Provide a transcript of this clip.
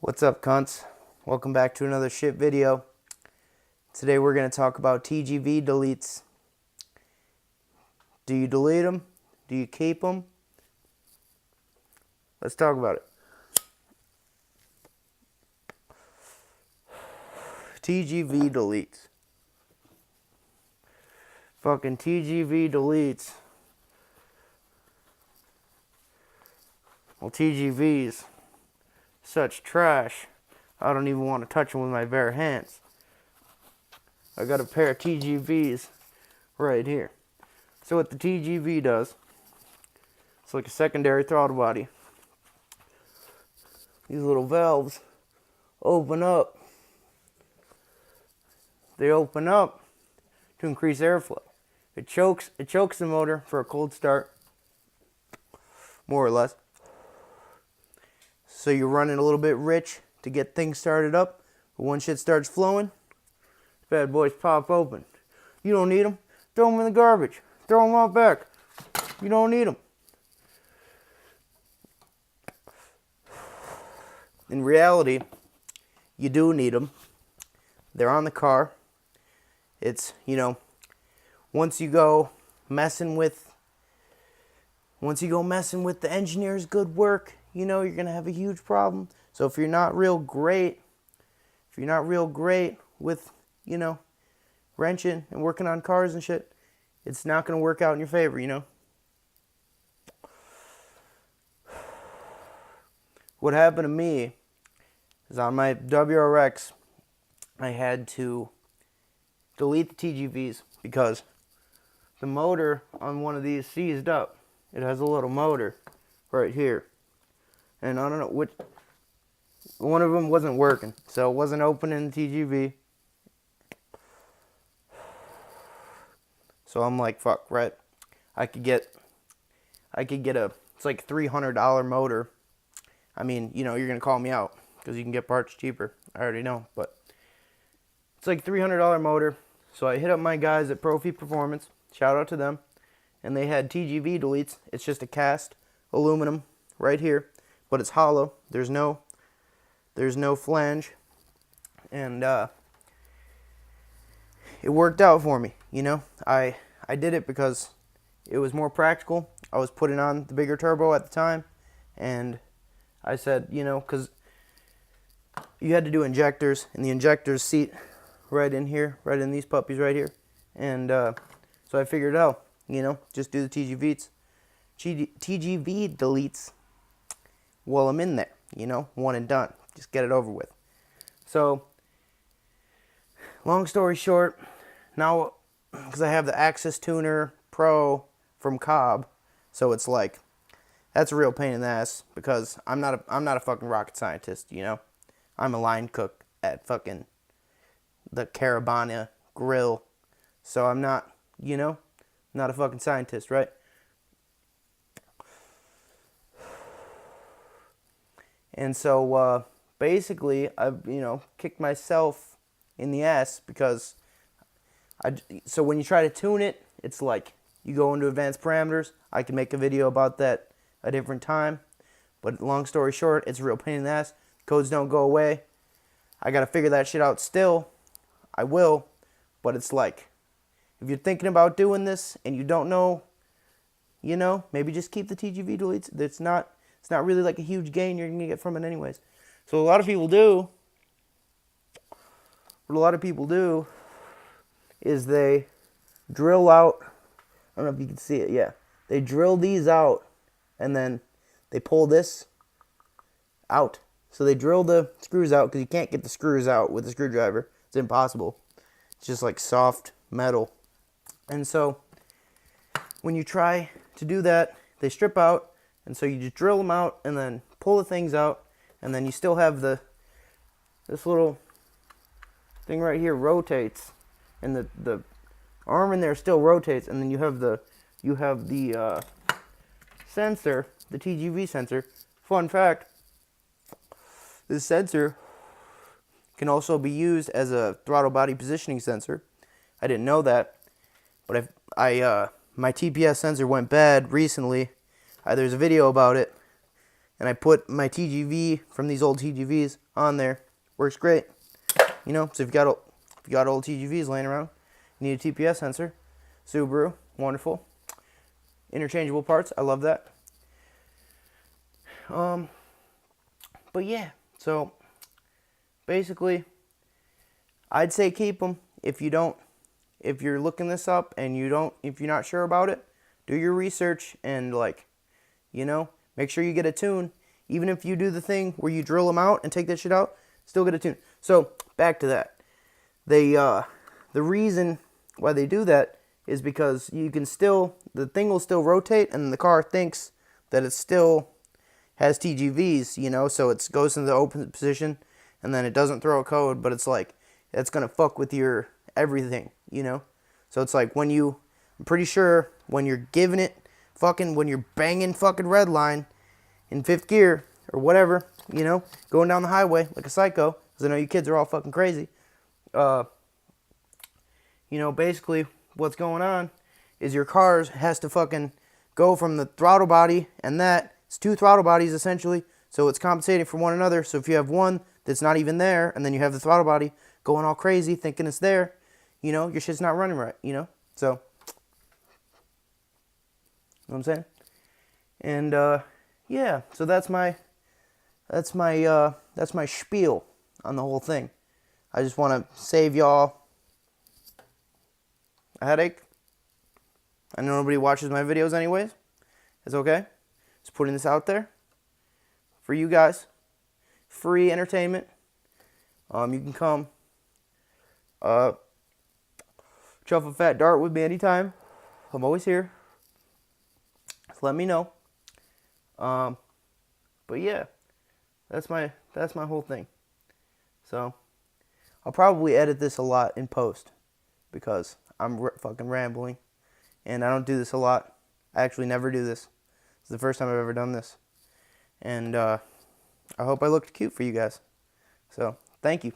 What's up, cunts? Welcome back to another shit video. Today we're going to talk about TGV deletes. Do you delete them? Do you keep them? Let's talk about it. TGV deletes. Fucking TGV deletes. Well, TGVs, such trash. I don't even want to touch them with my bare hands. I got a pair of TGVs right here. So what the TGV does, it's like a secondary throttle body. These little valves open up. They open up to increase airflow. It chokes the motor for a cold start, more or less. So you're running a little bit rich to get things started up. But once shit starts flowing, bad boys pop open. You don't need them. Throw them in the garbage. Throw them out back. You don't need them. In reality, you do need them. They're on the car. It's, once you go messing with the engineer's good work, you're going to have a huge problem. So if you're not real great with, wrenching and working on cars and shit, it's not going to work out in your favor, What happened to me is on my WRX, I had to delete the TGVs because the motor on one of these seized up. It has a little motor right here. And I don't know which one of them wasn't working, so it wasn't opening the TGV. So I'm like, fuck, right? I could get it's like $300 motor. I mean, you're gonna call me out because you can get parts cheaper. I already know, but it's like $300 motor. So I hit up my guys at Profi Performance. Shout out to them. And they had TGV deletes. It's just a cast aluminum right here, but it's hollow. There's no flange, and it worked out for me. I did it because it was more practical. I was putting on the bigger turbo at the time, and I said, because you had to do injectors, and the injectors seat right in here, right in these puppies right here, and so I figured out, just do the TGV deletes while I'm in there, one and done. Just get it over with. So, long story short, now, because I have the Axis Tuner Pro from Cobb, so it's like, that's a real pain in the ass, because I'm not a fucking rocket scientist, I'm a line cook at fucking the Carabana grill, so I'm not, not a fucking scientist, right? And so, basically, I've, kicked myself in the ass because so when you try to tune it, it's like you go into advanced parameters. I can make a video about that a different time, but long story short, it's a real pain in the ass. Codes don't go away. I got to figure that shit out still. I will, but it's like, if you're thinking about doing this and you don't know, maybe just keep the TGV deletes. It's not really like a huge gain you're going to get from it anyways. So what a lot of people do is they drill out, I don't know if you can see it, yeah. They drill these out and then they pull this out. So they drill the screws out because you can't get the screws out with a screwdriver. It's impossible. It's just like soft metal. And so when you try to do that, they strip out, and so you just drill them out and then pull the things out, and then you still have this little thing right here rotates, and the arm in there still rotates, and then you have the sensor, the TGV sensor. Fun fact, this sensor can also be used as a throttle body positioning sensor. I didn't know that, but my TPS sensor went bad recently. There's a video about it, and I put my TGV from these old TGVs on there. Works great. You know, so if you got old TGVs laying around, you need a TPS sensor. Subaru, wonderful. Interchangeable parts, I love that. But yeah, so basically, I'd say keep them. If you're looking this up and if you're not sure about it, do your research and make sure you get a tune. Even if you do the thing where you drill them out and take that shit out, still get a tune. So back to that. The reason why they do that is because the thing will still rotate, and the car thinks that it still has TGVs, so it goes into the open position, and then it doesn't throw a code, but it's like, that's going to fuck with your everything, So it's like I'm pretty sure when you're giving it when you're banging fucking red line in 5th gear or whatever, going down the highway like a psycho, because I know you kids are all fucking crazy. Basically what's going on is your car has to fucking go from the throttle body, and it's 2 throttle bodies essentially, so it's compensating for one another. So if you have one that's not even there, and then you have the throttle body going all crazy thinking it's there, your shit's not running right, so, you know what I'm saying? And yeah, so that's my spiel on the whole thing. I just want to save y'all a headache. I know nobody watches my videos anyways. It's okay. Just putting this out there for you guys. Free entertainment. You can come chuff a fat dart with me anytime. I'm always here. Just let me know. But yeah, that's my whole thing. So I'll probably edit this a lot in post because I'm fucking rambling, and I don't do this a lot. I actually never do this. It's the first time I've ever done this, and I hope I looked cute for you guys. So thank you.